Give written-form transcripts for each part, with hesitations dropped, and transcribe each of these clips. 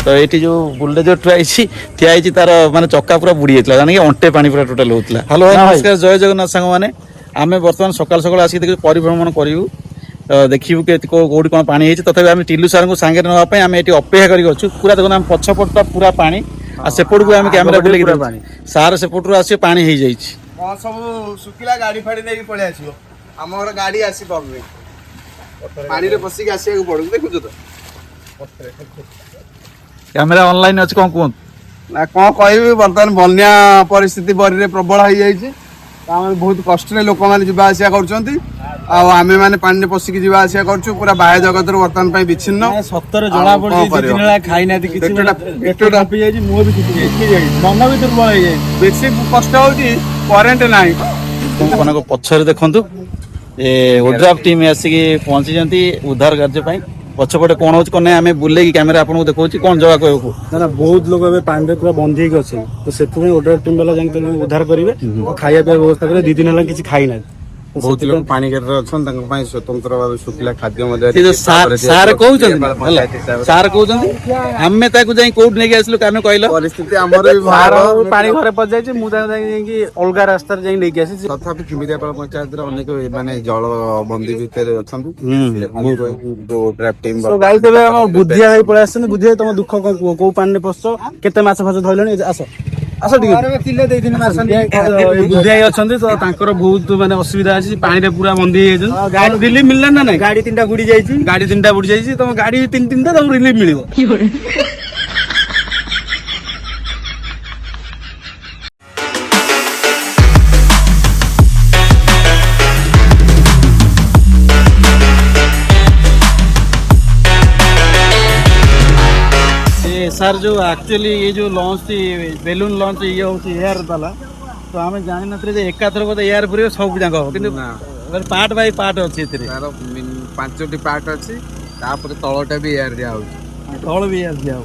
तो ये जो बुलडोजर ठिया तार माने चक्का पूरा बुड़ी जाता जान अंटे पानी पूरा टोटाल होता। हेलो नमस्कार जय जगन्नाथ सांग मैंने आम बर्तमान सकाल सकाल आसिक देखिए परिभ्रमण करूँ देखू कि कौटी कौन पानी होती तथापि आम टिलू सार को सांगे नापी आम ये अपेक्षा कर पूरा देखो आम पछपटा पूरा पानी सेपट को आम कैमेरा बुले सार सेपटू आस पानी हो जाए सब सुखिला गाड़ी फाड़ी नहीं पड़े आसो आम गाड़ी आसी पारे पानी रे पसिक आसिया पड़ू देखुच तो कैमेरा ऑनलाइन अच्छे कौन कहूँ ना कौन कह बर्तमान बन्या परिस्थिति बरी प्रबल हो जाए बहुत कष्ट लोक मैंने जावासिया करें मैंने पानी पशिकी जावासिया कर पूरा बाह्य जगत बर्तमान विच्छिन्न सतर जना पड़ी खाई ना बेसी कष्ट हो करेन्ट ना तुम पछरे देखु ओड्राफ टीम आसिक पहुंची उद्धार कार्य पछपटे कौन हो कौन आम बुले कैमेरा आपको देखा कौन जगह कहू ना बहुत लोग पानी पूरा बंधी अच्छे तो से ओडर टीम वाला जाए उद्धार करेंगे खाया पिया व्यवस्था करेंगे 2 दिन है किसी खाई ना बहुत लोग पानी अच्छा स्वतंत्र भाव शुखिला खाद्य सार कहते आम कौट नहीं आसलु कह परिस्थिति पानी घरे पचाई मुझे अलग रास्ता नहीं आसी तथापि खिमिरियापाल पंचायत अनेक माने जल बंदी भितर गाई तेरे बुद्धिया भाई पलि आस बुद्धिया तुम दुख कौ पानी पश केते माछ फाछ धरल आस आस बुद्धिया अच्छा बहुत माने असुविधा अच्छी पानी पूरा बंदी रिलीफ मिलला ना ना गाड़ी 3टा बुड़ी जाइए तुम गाड़ी 3-3टा तुम रिलीफ मिल सर जो एक्चुअली ये जो लॉन्च थी बेलून लॉन्च ये हूँ एयर वाला तो आम जानी ना एकाथर बोधे एयर पूरे सब जाक हम कि पार्ट बाय पार्ट अच्छी 5टी पार्ट अच्छी तलटा भी एयर दिया तल भी एयर दिया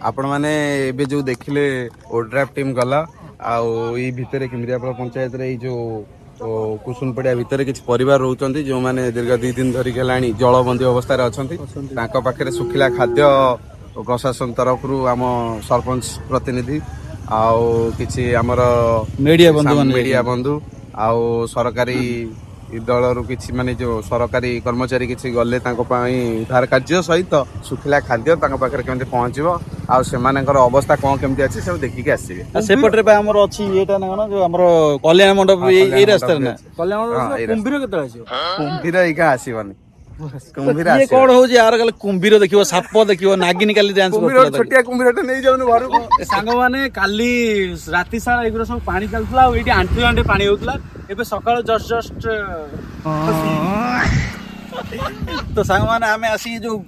आपण माने एबे जो देखिले ओड्राफ टीम गला आई भितर किमिरियापाल पंचायत रे जो कुसुन पड़िया भितर किसी परिवार रोचंती जो माने दीर्घ 2 दिन धरिक हेलाणी जलबंदी अवस्था अछंती तांको पाखरे सुखिला खाद्य प्रशासन तरफ आम सरपंच प्रतिनिधि आउ किछि हमर मीडिया बंधु आउ सरकारी दल किसी माने जो सरकारी कर्मचारी किसी गले उद्धार कार्य सहित सुखिला खाद्य पाखे केमती पहुँचो अवस्था कौन केमती अच्छी सब देखिक आसवे सेपटे अच्छी एटा ना जो हमर कल्याण मंडप ये रास्ता ना कल्याण कुंभीर केते आसीबो कुंभीर इका आसीबनी କୁମ୍ଭୀର ଇଏ ଆସିବ। କଣ ହଉଛି ଆର କାଲି କୁମ୍ଭୀର ଦେଖିବ, ସାପ ଦେଖିବ, ନାଗିନୀ କାଲି ଡ୍ୟାନ୍ସ କୁମ୍ଭୀର କରୁଥିଲା ତାକୁ। ଛୋଟିଆ କୁମ୍ଭୀରଟା ନେଇଯାଉନି ଘରକୁ। ସାଙ୍ଗମାନେ କାଲି ରାତି ସାରା ଏଗୁରା ସବୁ ପାଣି ଚାଲୁଥିଲା ଆଉ ଏଇଠି ଆଣ୍ଠେ ପାଣି ହଉଥିଲା। ଏବେ ସକାଳୁ ଜଷ୍ଟ ତ ସାଙ୍ଗମାନେ ଆମେ ଆସିକି ଯୋଉ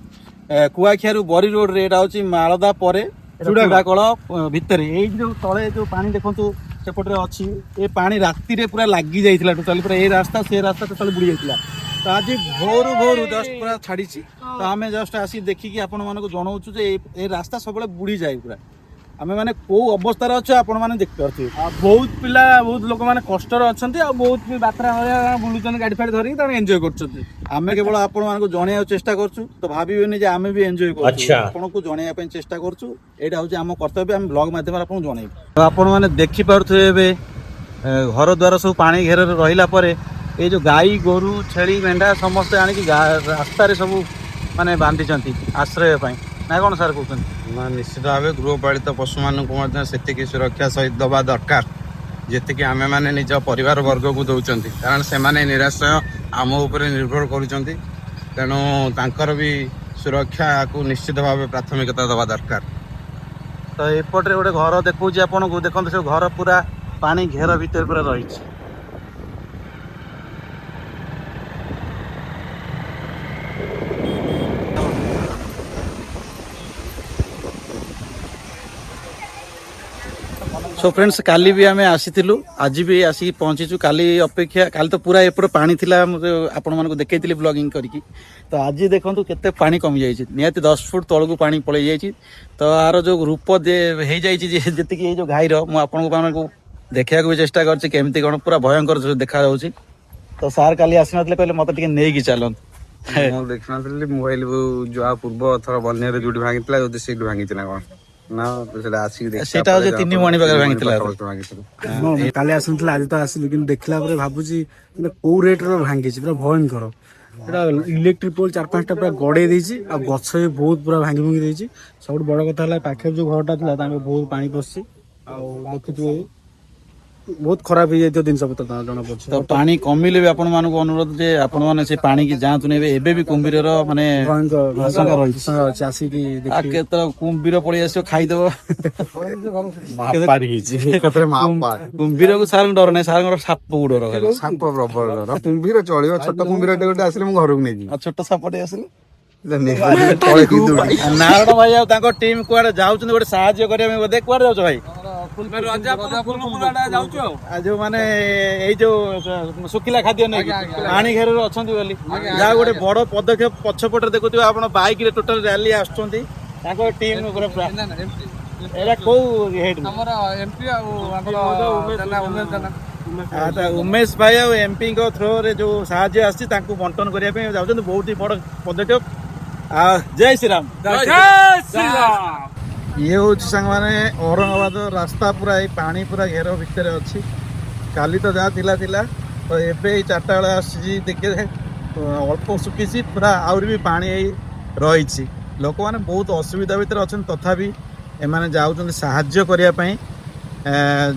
କୁଆଖିଆରୁ ବରି ରୋଡ ରେ, ଏଇଟା ହଉଛି ମାଳଦା ପରେ ଚୁଡାକଳ ଭିତରେ, ଏଇ ଯୋଉ ତଳେ ଯୋଉ ପାଣି ଦେଖନ୍ତୁ ସେପଟରେ ଅଛି, ଏ ପାଣି ରାତିରେ ପୁରା ଲାଗି ଯାଇଥିଲା ଟୋଟାଲି, ପୁରା ଏ ରାସ୍ତା ସେ ରାସ୍ତା ଟୋଟାଲି ବୁଡି ଯାଇଥିଲା। ତ ଆଜି ଭୋରୁ ଜଷ୍ଟ ପୁରା ଛାଡିଛି। ତ ଆମେ ଜଷ୍ଟ ଆସିକି ଦେଖିକି ଆପଣ ମାନଙ୍କୁ ଜଣାଉଛୁ ଯେ ଏ ରାସ୍ତା ସବୁବେଳେ ବୁଡି ଯାଏ ପୁରା। ଆମେ ମାନେ କୋଉ ଅବସ୍ଥାରେ ଅଛୁ ଆପଣ ମାନେ ଦେଖିପାରୁଥିବେ। ଆଉ ବହୁତ ପିଲା ବହୁତ ଲୋକମାନେ କଷ୍ଟରେ ଅଛନ୍ତି ଆଉ ବହୁତ ବି ବାତ୍ରା ଭଳିଆ ବୁଲୁଛନ୍ତି ଗାଡି ଫାଡି ଧରିକି, ତାଙ୍କୁ ଏନ୍ଜୟ କରୁଛନ୍ତି। ଆମେ କେବଳ ଆପଣ ମାନଙ୍କୁ ଜଣେଇବାକୁ ଚେଷ୍ଟା କରୁଛୁ, ତ ଭାବିବେନି ଯେ ଆମେ ବି ଏନ୍ଜୟ କରୁଛୁ, ଆପଣଙ୍କୁ ଜଣେଇବା ପାଇଁ ଚେଷ୍ଟା କରୁଛୁ। ଏଇଟା ହଉଛି ଆମ କର୍ତ୍ତବ୍ୟ, ଆମେ ବ୍ଲଗ ମାଧ୍ୟମରେ ଆପଣଙ୍କୁ ଜଣେଇବୁ। ତ ଆପଣ ମାନେ ଦେଖିପାରୁଥିବେ ଏବେ ଘର ଦ୍ୱାର ସବୁ ପାଣି ଘେରରେ ରହିଲା ପରେ ଏଇ ଯୋଉ ଗାଈ ଗୋରୁ ଛେଳି ମେଣ୍ଢା ସମସ୍ତେ ଆଣିକି ରାସ୍ତାରେ ସବୁ ମାନେ ବାନ୍ଧିଛନ୍ତି ଆଶ୍ରୟ ପାଇଁ, ନା କଣ ସାର୍ କହୁଛନ୍ତି? ନା, ନିଶ୍ଚିତ ଭାବେ ଗୃହପାଳିତ ପଶୁମାନଙ୍କୁ ମଧ୍ୟ ସେତିକି ସୁରକ୍ଷା ସହିତ ଦେବା ଦରକାର ଯେତିକି ଆମେମାନେ ନିଜ ପରିବାର ବର୍ଗକୁ ଦଉଛନ୍ତି, କାରଣ ସେମାନେ ନିରାଶ୍ରୟ ଆମ ଉପରେ ନିର୍ଭର କରୁଛନ୍ତି। ତେଣୁ ତାଙ୍କର ବି ସୁରକ୍ଷାକୁ ନିଶ୍ଚିତ ଭାବେ ପ୍ରାଥମିକତା ଦେବା ଦରକାର। ତ ଏପଟରେ ଗୋଟେ ଘର ଦେଖଉଛି ଆପଣଙ୍କୁ, ଦେଖନ୍ତୁ ସେ ଘର ପୁରା ପାଣି ଘେର ଭିତରେ ପୁରା ରହିଛି। ସୋ ଫ୍ରେଣ୍ଡସ୍, କାଲି ବି ଆମେ ଆସିଥିଲୁ, ଆଜି ବି ଆସିକି ପହଞ୍ଚିଛୁ। କାଲି ଅପେକ୍ଷା କାଲି ତ ପୁରା ଏପଟେ ପାଣି ଥିଲା, ମୁଁ ଆପଣମାନଙ୍କୁ ଦେଖେଇଥିଲି ବ୍ଲଗିଂ କରିକି। ତ ଆଜି ଦେଖନ୍ତୁ କେତେ ପାଣି କମି ଯାଇଛି, ନିହାତି 10 ଫୁଟ ତଳକୁ ପାଣି ପଳେଇ ଯାଇଛି। ତ ଆର ଯୋଉ ରୂପ ହେଇଯାଇଛି ଯେତିକି ଏଇ ଯୋଉ ଘାଇର, ମୁଁ ଆପଣଙ୍କୁ ଦେଖିବାକୁ ବି ଚେଷ୍ଟା କରିଛି କେମିତି କଣ ପୁରା ଭୟଙ୍କର ଦେଖାଯାଉଛି। ତ ସାର୍ କାଲି ଆସିନଥିଲେ, କହିଲେ ମତେ ଟିକେ ନେଇକି ଚାଲନ୍ତୁ। ମୁଁ ଦେଖିନଥିଲି ମୋବାଇଲ ଯୋଉ ପୂର୍ବ ଥର ବନ୍ୟାରେ ଯୋଉଠି ଭାଙ୍ଗିଥିଲା, ଯଦି ସେଇଠୁ ଭାଙ୍ଗିଛି ନା କଣ। ନା ସେଟା ଆସିକି ଦେଖିଲା ସେଇଟା ପରେ ହଉଛି ଜଣା 3 ପଡିଲା ମଣି ପାଖରେ ତିନି ମଣି ଭାଙ୍ଗିଥିଲା। ପାଖାପାଖି ଭାଙ୍ଗିଥିଲା। ହଁ, କାଲି ଆସିନଥିଲା, ଆଜି ତ ଆସିଲି, କିନ୍ତୁ ଦେଖିଲା ପରେ ଭାବୁଛି କୋଉ ରେଟର ଭାଙ୍ଗିଛି, ପୁରା ଭୟଙ୍କର। ଏଟା ଇଲେକ୍ଟ୍ରିକ ପୋଲ 4-5ଟା ପୁରା ଗଡେଇ ଦେଇଛି, ଆଉ ଗଛ ବି ବହୁତ ପୁରା ଭାଙ୍ଗି ଭୁଙ୍ଗି ଦେଇଛି। ସବୁଠୁ ବଡ କଥା ହେଲା ପାଖରେ ଯୋଉ ଘରଟା ଥିଲା ତାଙ୍କ ବହୁତ ପାଣି ପଶିଛି, ଆଉ ଦେଖୁଥିବେ ବହୁତ ଖରାପ ହେଇଯାଇଥିବ ଜିନିଷ ପତ୍ର ଜଣା ପଡୁଛି। ତ ପାଣି କମିଲେ ବି ଆପଣ ମାନଙ୍କୁ ଅନୁରୋଧ ଯେ ଆପଣ ମାନେ ସେ ପାଣିକି ଯାଆନ୍ତୁ ନେବେ। ଏବେ ବି କୁମ୍ଭୀରର ମାନେ ଆଶଙ୍କା ରହିଛି। ଅଛି, ଆସିକି ଆଉ କେତେବେଳେ କୁମ୍ଭୀର ପଳେଇ ଆସିବ ଖାଇଦବ। ମାପାରି ହେଇଛି ଏକାଥରେ ମାପାର। କୁମ୍ଭୀରକୁ ସାର୍ ଡର ନାହିଁ, ସାର୍ଙ୍କର ସାପକୁ ଡର ଖାଲି। ସାପ ପ୍ରବଳ ଡର। କୁମ୍ଭୀର ଚଳିବ, ଛୋଟ କୁମ୍ଭୀରଟେ ଗୋଟେ ଆସିଲେ ମୁଁ ଘରକୁ ନେଇଯିବି। ଆଉ ଛୋଟ ସାପଟେ ଆସିଲେ ଦୌଡି ନାରାୟଣ ଭାଇ ଆଉ ତାଙ୍କ ଟିମ୍ କୁଆଡେ ଯାଉଛନ୍ତି ଗୋଟେ ସାହାଯ୍ୟ କରିବା ପାଇଁ ବୋଧେ। କୁଆଡେ ଯାଉଛ ଭାଇ? ଆଉ ଯୋଉ ମାନେ ଏଇ ଯୋଉ ଶୁଖିଲା ଖାଦ୍ୟ ନେଇକି ପାଣି ଘେରରେ ଅଛନ୍ତି ବୋଲି, ଯାହା ଗୋଟେ ବଡ ପଦକ୍ଷେପ ପଛପଟରେ ଦେଖୁଥିବେ ଆପଣ, ବାଇକ ରେ ଟୋଟାଲ ରାଲି ଆସୁଛନ୍ତି ତାଙ୍କ ଟିମ୍ ଉପରେ। ଏଇଟା କୋଉ ହେଡ୍? ଆମର ଏମପି ଆଉ ଆମର ଉମେଶ ଭାଇ ଆଉ ଏମପିଙ୍କ ଥ୍ରୋରେ ଯୋଉ ସାହାଯ୍ୟ ଆସିଛି ତାଙ୍କୁ ବଣ୍ଟନ କରିବା ପାଇଁ ଯାଉଛନ୍ତି। ବହୁତ ହି ବଡ ପଦକ୍ଷେପ। ଜୟ ଶ୍ରୀରାମ। ଇଏ ହଉଛି ସାଙ୍ଗମାନେ ଔରଙ୍ଗାବାଦ ରାସ୍ତା, ପୁରା ଏଇ ପାଣି ପୁରା ଘେର ଭିତରେ ଅଛି। କାଲି ତ ଯାହା ଥିଲା ତ ଏବେ ଏଇ 4ଟା ବେଳେ ଆସିଛି, ଦେଖିଲେ ଅଳ୍ପ ଶୁଖିଛି, ପୁରା ଆହୁରି ବି ପାଣି ଏଇ ରହିଛି। ଲୋକମାନେ ବହୁତ ଅସୁବିଧା ଭିତରେ ଅଛନ୍ତି, ତଥାପି ଏମାନେ ଯାଉଛନ୍ତି ସାହାଯ୍ୟ କରିବା ପାଇଁ।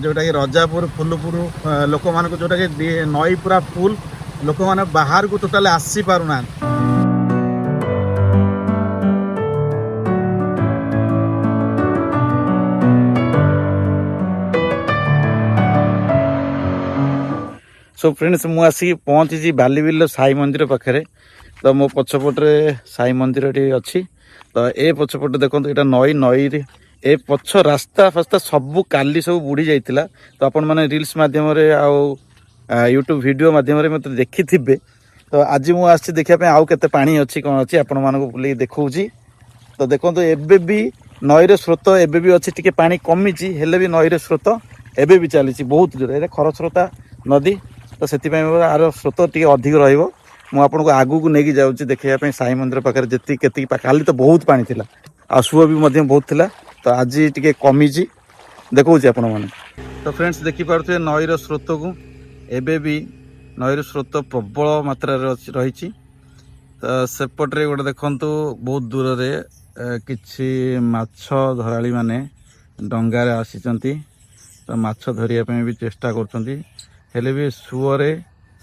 ଯୋଉଟାକି ରଜାପୁର ଫୁଲପୁର ଲୋକମାନଙ୍କୁ, ଯୋଉଟାକି ନଈ ପୁରା ଫୁଲ, ଲୋକମାନେ ବାହାରକୁ ଟୋଟାଲି ଆସି ପାରୁନାହାନ୍ତି। ସୋ ଫ୍ରେଣ୍ଡସ୍, ମୁଁ ଆସିକି ପହଞ୍ଚିଛି ବାଲିବିଲ ସାଇ ମନ୍ଦିର ପାଖରେ। ତ ମୋ ପଛପଟରେ ସାଇ ମନ୍ଦିରଟି ଅଛି। ତ ଏ ପଛପଟେ ଦେଖନ୍ତୁ, ଏଇଟା ନଈରେ ଏ ପଛ ରାସ୍ତା ଫାସ୍ତା ସବୁ କାଲି ସବୁ ବୁଡି ଯାଇଥିଲା। ତ ଆପଣ ମାନେ ରିଲ୍ସ ମାଧ୍ୟମରେ ଆଉ ୟୁଟ୍ୟୁବ ଭିଡିଓ ମାଧ୍ୟମରେ ମତେ ଦେଖିଥିବେ। ତ ଆଜି ମୁଁ ଆସିଛି ଦେଖିବା ପାଇଁ ଆଉ କେତେ ପାଣି ଅଛି କଣ ଅଛି, ଆପଣ ମାନଙ୍କୁ ବୁଲେଇ ଦେଖଉଛି। ତ ଦେଖନ୍ତୁ ଏବେ ବି ନଈର ସ୍ରୋତ ଏବେ ବି ଅଛି, ଟିକେ ପାଣି କମିଛି, ହେଲେ ବି ନଈର ସ୍ରୋତ ଏବେ ବି ଚାଲିଛି ବହୁତ ଜୋରେ। ଏଇଟା ଖରସ୍ରୋତା ନଦୀ, ତ ସେଥିପାଇଁ ଆର ସ୍ରୋତ ଟିକେ ଅଧିକ ରହିବ। ମୁଁ ଆପଣଙ୍କୁ ଆଗକୁ ନେଇକି ଯାଉଛି ଦେଖେଇବା ପାଇଁ ସାଇ ମନ୍ଦିର ପାଖରେ କେତିକି କାଲି ତ ବହୁତ ପାଣି ଥିଲା, ଆଉ ସୁଅ ବି ମଧ୍ୟ ବହୁତ ଥିଲା। ତ ଆଜି ଟିକେ କମିଛି, ଦେଖଉଛି ଆପଣ ମାନେ। ତ ଫ୍ରେଣ୍ଡସ୍, ଦେଖିପାରୁଥିବେ ନଈର ସ୍ରୋତକୁ, ଏବେ ବି ନଈର ସ୍ରୋତ ପ୍ରବଳ ମାତ୍ରାରେ ରହିଛି। ତ ସେପଟରେ ଗୋଟେ ଦେଖନ୍ତୁ, ବହୁତ ଦୂରରେ କିଛି ମାଛ ଧରାଳି ମାନେ ଡଙ୍ଗାରେ ଆସିଛନ୍ତି। ତ ମାଛ ଧରିବା ପାଇଁ ବି ଚେଷ୍ଟା କରୁଛନ୍ତି, ହେଲେ ବି ସୁଅରେ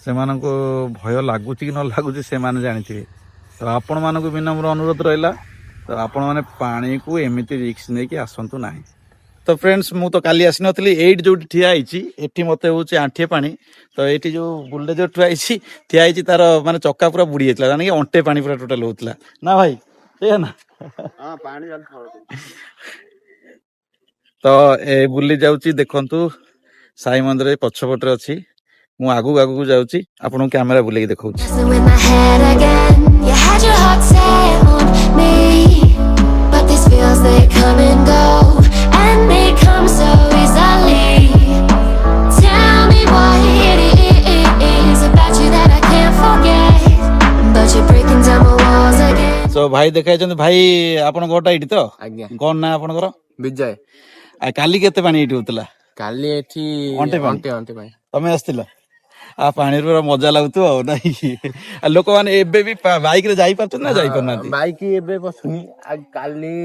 ସେମାନଙ୍କୁ ଭୟ ଲାଗୁଛି କି ନ ଲାଗୁଛି ସେମାନେ ଜାଣିଥିବେ। ତ ଆପଣମାନଙ୍କୁ ବିନମ୍ର ଅନୁରୋଧ ରହିଲା ତ ଆପଣମାନେ ପାଣିକୁ ଏମିତି ରିକ୍ସ ନେଇକି ଆସନ୍ତୁ ନାହିଁ। ତ ଫ୍ରେଣ୍ଡସ୍ ମୁଁ ତ କାଲି ଆସିନଥିଲି, ଏଇଠି ଯୋଉଠି ଠିଆ ହେଇଛି ଏଠି ମୋତେ ହେଉଛି ଆଣ୍ଠିଏ ପାଣି। ତ ଏଇଠି ଯୋଉ ବୁଲଡୋଜର ଠିଆ ହେଇଛି ତାର ମାନେ ଚକା ପୁରା ବୁଡ଼ି ଯାଇଥିଲା, ଜାଣିକି ଅଣ୍ଟେ ପାଣି ପୁରା ଟୋଟାଲ ହଉଥିଲା ନା ଭାଇ, ଏଇଆ ନା? ତ ଏ ବୁଲି ଯାଉଛି ଦେଖନ୍ତୁ, ସାଇ ମନ୍ଦିର ଏଇ ପଛପଟରେ ଅଛି। ମୁଁ ଆଗକୁ ଯାଉଛି, ଆପଣଙ୍କୁ କ୍ୟାମେରା ବୁଲେଇକି ଦେଖଉଛି। Messing with my head again. You had your heart set on me, but these feels they come and go, and they come so easily. Tell me what it is about you that I can't forget, but you're breaking down my walls again. So ଭାଇ ଦେଖାଇଛନ୍ତି। ଭାଇ ଆପଣଙ୍କ ଘରଟା ଏଇଠି ତ? ଆଜ୍ଞା କଣ ନା ଆପଣଙ୍କର? ବିଜୟ। ଆଉ କାଲି କେତେ ପାଣି ଏଇଠି ହଉଥିଲା? କାଲି ଏଠି ଅଣ୍ଟେ ପାଣି। ଅଣ୍ଟେ ପାଣି। ତମେ ଆସିଥିଲ? ଆଉ ପାଣିର ପୁରା ମଜା ଲାଗୁଥିବ ଆଉ ନାଇଁ? ଆଉ ଲୋକମାନେ ଏବେ ବି ବାଇକରେ ଯାଇପାରୁଛନ୍ତି ନା ଯାଇପାରୁନାହାନ୍ତି? ବାଇକ୍ ଏବେ ପଶୁନି, କାଲି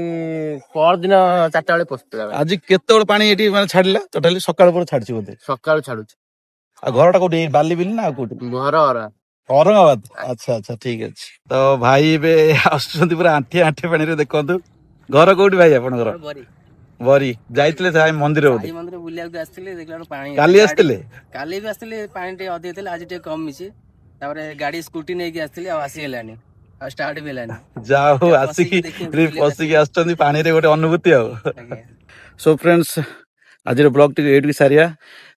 ପରଦିନ 4ଟା ବେଳେ ପଶୁଥିଲା। ଆଜି କେତେବେଳେ ପାଣି ଏଠି ମାନେ ଛାଡିଲା? ଟୋଟାଲି ସକାଳ ପରେ ଛାଡିଛି ବୋଧେ? ସକାଳୁ ଛାଡୁଛି। ଆଉ ଘରଟା କୋଉଠି? ବାଲି ବିଲି ନା ଆଉ କୋଉଠି? ଘର ଔରଙ୍ଗାବାଦ। ଆଚ୍ଛା ଠିକ ଅଛି। ତ ଭାଇ ଏବେ ଆସୁଛନ୍ତି ପୁରା ଆଣ୍ଠିଏ ପାଣିରେ, ଦେଖନ୍ତୁ। ଘର କୋଉଠି ଭାଇ ଆପଣଙ୍କର? ବରି। ଯାଇଥିଲେ ସାଇ ମନ୍ଦିର ବୋଧେ? ସାଇ ମନ୍ଦିର ବୁଲିବାକୁ ଆସିଥିଲେ, ଦେଖିଲା ବେଳକୁ ପାଣି କାଲି ଆସିଥିଲେ? କାଲି ବି ଆସିଥିଲେ, ପାଣି ଟିକେ ଅଧିକ ଥିଲା, ଆଜି ଟିକେ କମିଛି। ତାପରେ ଗାଡି ସ୍କୁଟି ନେଇକି ଆସିଥିଲି, ଆଉ ଆସି ହେଲାନି, ଆଉ ଷ୍ଟାର୍ଟ ବି ହେଲାନି। ଯାହା ହଉ ଆସିକି ପଶିକି ଆସୁଛନ୍ତି ପାଣିରେ, ଗୋଟେ ଅନୁଭୂତି ଆଉ। ସୋ ଫ୍ରେଣ୍ଡସ୍, ଆଜିର ବ୍ଲଗ୍ ଟିକେ ଏଇଠିକି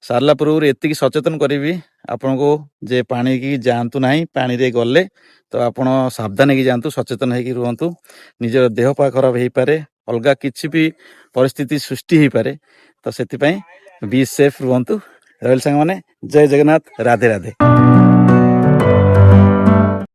ସାରିଲା ପୂର୍ବରୁ ଏତିକି ସଚେତନ କରିବି ଆପଣଙ୍କୁ ଯେ ପାଣିକି ଯାଆନ୍ତୁ ନାହିଁ। ପାଣିରେ ଗଲେ ତ ଆପଣ ସାବଧାନ ହେଇକି ଯାଆନ୍ତୁ, ସଚେତନ ହେଇକି ରୁହନ୍ତୁ। ନିଜର ଦେହ ପା ଖରାପ ହେଇପାରେ, ଅଲଗା କିଛି ବି ପରିସ୍ଥିତି ସୃଷ୍ଟି ହେଇପାରେ। ତ ସେଥିପାଇଁ ବି ସେଫ୍ ରୁହନ୍ତୁ। ରହିଲି ସାଙ୍ଗମାନେ, ଜୟ ଜଗନ୍ନାଥ, ରାଧେ ରାଧେ।